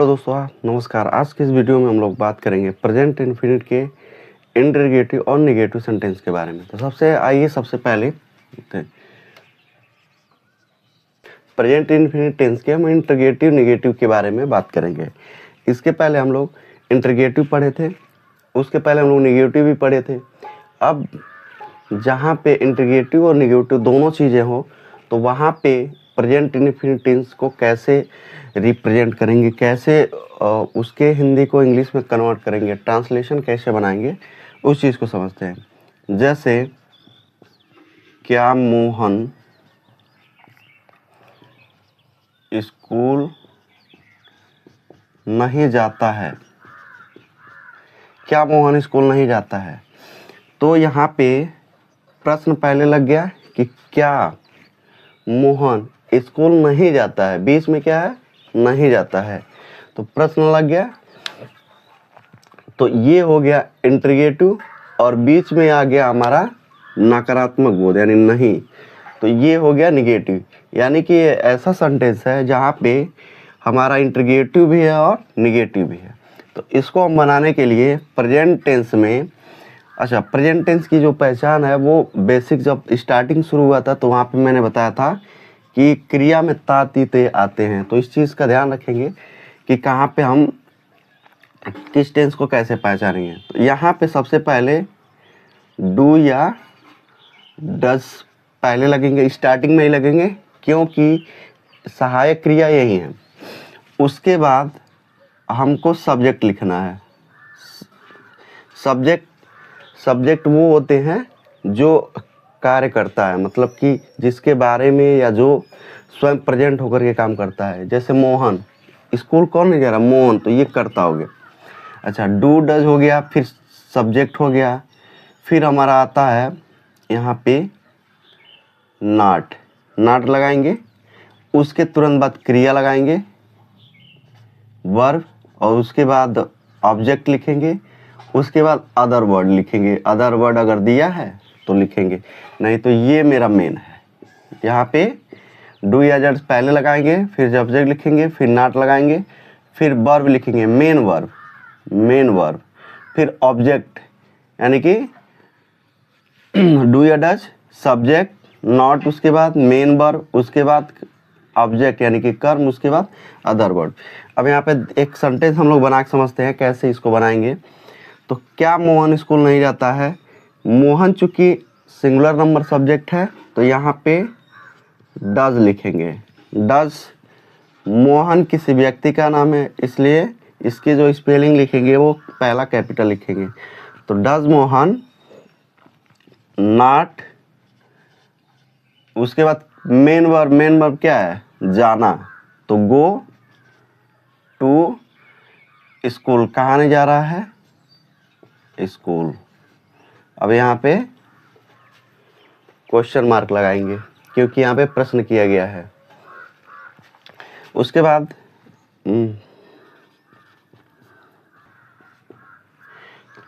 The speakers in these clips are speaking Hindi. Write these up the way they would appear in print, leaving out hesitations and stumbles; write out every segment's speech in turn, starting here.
तो दोस्तों नमस्कार। आज के इस वीडियो में हम लोग बात करेंगे प्रेजेंट इन्फिनिट के इंटरोगेटिव और नेगेटिव सेंटेंस के बारे में। तो सबसे पहले प्रेजेंट इन्फिनिट टेंस के हम इंटरोगेटिव नेगेटिव के बारे में बात करेंगे। इसके पहले हम लोग इंटरोगेटिव पढ़े थे, उसके पहले हम लोग नेगेटिव भी पढ़े थे। अब जहाँ पे इंटरोगेटिव और नेगेटिव दोनों चीज़ें हो तो वहाँ पे प्रेजेंट इन्फिनिट टेंस को कैसे रिप्रेजेंट करेंगे, कैसे उसके हिंदी को इंग्लिश में कन्वर्ट करेंगे, ट्रांसलेशन कैसे बनाएंगे, उस चीज़ को समझते हैं। जैसे क्या मोहन स्कूल नहीं जाता है? क्या मोहन स्कूल नहीं जाता है? तो यहाँ पे प्रश्न पहले लग गया कि क्या मोहन स्कूल नहीं जाता है, बीच में क्या है, नहीं जाता है, तो प्रश्न लग गया। तो ये हो गया इंटरोगेटिव और बीच में आ गया हमारा नकारात्मक बोध यानी नहीं, तो ये हो गया निगेटिव। यानी कि ये ऐसा सेंटेंस है जहाँ पे हमारा इंटरोगेटिव भी है और निगेटिव भी है। तो इसको हम बनाने के लिए प्रेजेंट टेंस में, प्रेजेंट टेंस की जो पहचान है वो बेसिक जब स्टार्टिंग शुरू हुआ था तो वहाँ पे मैंने बताया था कि क्रिया में ता ती ते आते हैं। तो इस चीज़ का ध्यान रखेंगे कि कहाँ पे हम किस टेंस को कैसे पहचानेंगे। तो यहाँ पे सबसे पहले डू या डज पहले लगेंगे, स्टार्टिंग में ही लगेंगे क्योंकि सहायक क्रिया यही है। उसके बाद हमको सब्जेक्ट लिखना है। सब्जेक्ट वो होते हैं जो कार्य करता है, मतलब कि जिसके बारे में या जो स्वयं प्रेजेंट होकर के काम करता है। जैसे मोहन स्कूल कौन नहीं जा रहा, मोहन, तो ये करता हो गया। डू डज हो गया, फिर सब्जेक्ट हो गया, फिर हमारा आता है यहाँ पे नाट लगाएंगे, उसके तुरंत बाद क्रिया लगाएंगे वर्ब, और उसके बाद ऑब्जेक्ट लिखेंगे, उसके बाद अदर वर्ड लिखेंगे। अदर वर्ड अगर दिया है तो लिखेंगे, नहीं तो ये मेरा मेन है। यहाँ पे डू या डज पहले लगाएंगे, फिर ऑब्जेक्ट लिखेंगे, फिर नाट लगाएंगे, फिर वर्ब लिखेंगे, मेन वर्ब, फिर ऑब्जेक्ट यानी कि डू या डज, सब्जेक्ट, नॉट, उसके बाद मेन वर्ब, उसके बाद ऑब्जेक्ट यानी कि कर्म, उसके बाद अदर वर्ड। अब यहाँ पे एक सेंटेंस हम लोग बना के समझते हैं कैसे इसको बनाएंगे। तो क्या मोहन स्कूल नहीं जाता है? मोहन चूंकि सिंगुलर नंबर सब्जेक्ट है तो यहाँ पे डज लिखेंगे। डज, मोहन किसी व्यक्ति का नाम है इसलिए इसकी जो स्पेलिंग लिखेंगे वो पहला कैपिटल लिखेंगे। तो डज मोहन नॉट, उसके बाद मेन वर्ब क्या है, जाना, तो गो टू स्कूल, कहाँ नहीं जा रहा है, स्कूल। अब यहाँ पे क्वेश्चन मार्क लगाएंगे क्योंकि यहाँ पे प्रश्न किया गया है। उसके बाद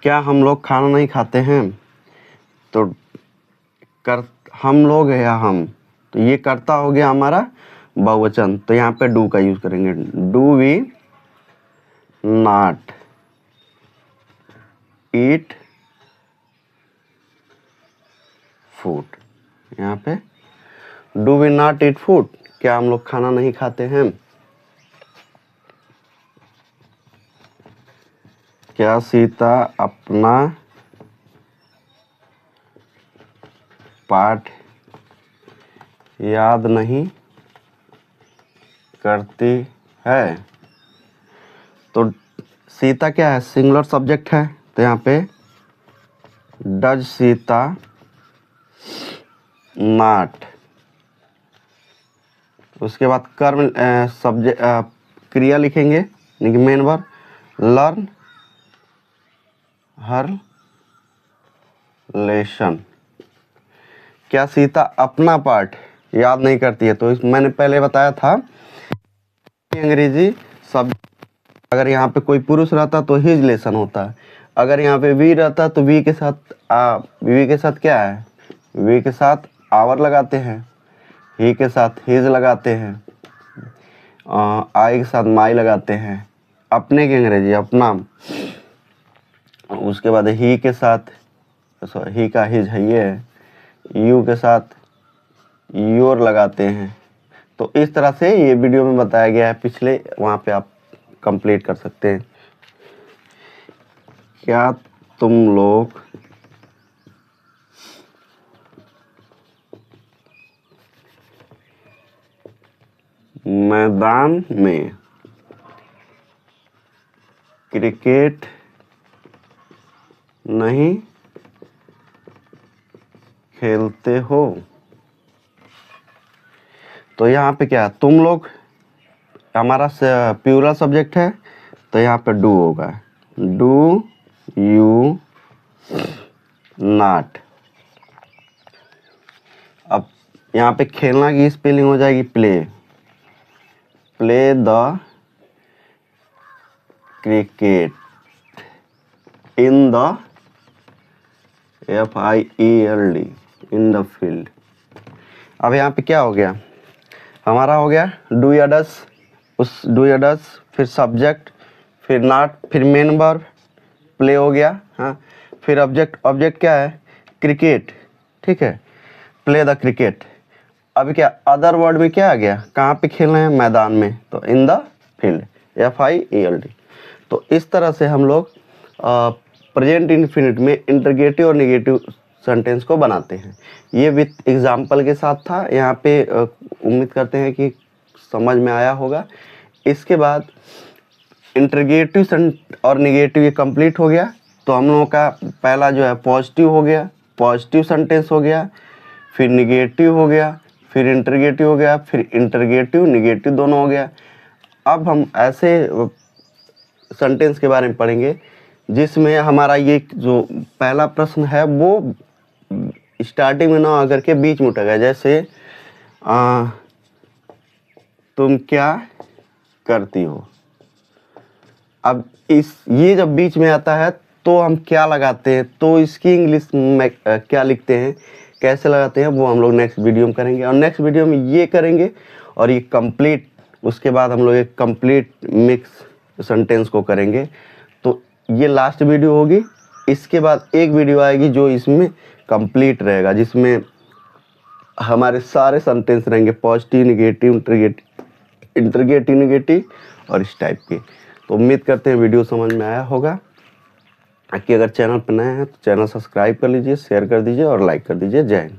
क्या हम लोग खाना नहीं खाते हैं? तो हम लोग है या हम, तो ये करता हो गया हमारा बहुवचन, तो यहाँ पे डू का यूज करेंगे। Do we not eat food, यहाँ पे do we not eat food, क्या हम लोग खाना नहीं खाते हैं? क्या सीता अपना पाठ याद नहीं करती है? तो सीता क्या है, सिंगुलर सब्जेक्ट है, तो यहाँ पे डज सीता नॉट, उसके बाद कर्म सब्जेक्ट क्रिया लिखेंगे यानी कि मेन वर्ब, लर्न हर लेसन। क्या सीता अपना पाठ याद नहीं करती है? तो मैंने पहले बताया था अंग्रेजी शब्द अगर यहाँ पे कोई पुरुष रहता तो हिज लेसन होता है, अगर यहाँ पे वी रहता तो वी के साथ क्या है, वी के साथ आवर लगाते हैं, ही के साथ हिज लगाते हैं, आई के साथ माई लगाते हैं, अपने की अंग्रेजी अपना, उसके बाद ही के साथ ही का हिज है, ये यू के साथ योर लगाते हैं। तो इस तरह से ये वीडियो में बताया गया है पिछले, वहाँ पे आप कंप्लीट कर सकते हैं। क्या तुम लोग मैदान में क्रिकेट नहीं खेलते हो? तो यहाँ पे क्या, तुम लोग हमारा प्लूरल सब्जेक्ट है, तो यहाँ पे डू होगा, डू यू नॉट। अब यहाँ पे खेलना की स्पेलिंग हो जाएगी play, play the cricket in the FIELD in the field. अब यहाँ पे क्या हो गया, हमारा हो गया डू या डस, उस डू या डस, फिर सब्जेक्ट, फिर नॉट, फिर मेन वर्ब, प्ले हो गया, हाँ, फिर ऑब्जेक्ट, ऑब्जेक्ट क्या है, क्रिकेट, ठीक है, प्ले द क्रिकेट। अभी क्या अदर वर्ड में क्या आ गया, कहाँ पे खेलना है, मैदान में, तो इन द फील्ड, FIELD। तो इस तरह से हम लोग प्रेजेंट इन्फिनिट में इंटरगेटिव और नेगेटिव सेंटेंस को बनाते हैं। ये विथ एग्जाम्पल के साथ था, यहाँ पे उम्मीद करते हैं कि समझ में आया होगा। इसके बाद इंटरगेटिव और नेगेटिव ये कंप्लीट हो गया, तो हम लोगों का पहला जो है पॉजिटिव हो गया, पॉजिटिव सेंटेंस हो गया, फिर नेगेटिव हो गया, फिर इंटरगेटिव हो गया, फिर इंटरगेटिव नेगेटिव दोनों हो गया। अब हम ऐसे सेंटेंस के बारे में पढ़ेंगे जिसमें हमारा ये जो पहला प्रश्न है वो स्टार्टिंग में ना आकर के बीच में उठा गया, जैसे तुम क्या करती हो। अब ये जब बीच में आता है तो हम क्या लगाते हैं, तो इसकी इंग्लिश में क्या लिखते हैं, कैसे लगाते हैं, वो हम लोग नेक्स्ट वीडियो में करेंगे। और नेक्स्ट वीडियो में ये करेंगे और ये कंप्लीट, उसके बाद हम लोग एक कंप्लीट मिक्स सेंटेंस को करेंगे। तो ये लास्ट वीडियो होगी, इसके बाद एक वीडियो आएगी जो इसमें कंप्लीट रहेगा, जिसमें हमारे सारे सेंटेंस रहेंगे, पॉजिटिव, नेगेटिव, इंटरगेटिव, नेगेटिव और इस टाइप के। तो उम्मीद करते हैं वीडियो समझ में आया होगा। कि अगर चैनल पर नए हैं तो चैनल सब्सक्राइब कर लीजिए, शेयर कर दीजिए और लाइक कर दीजिए। जय हिंद।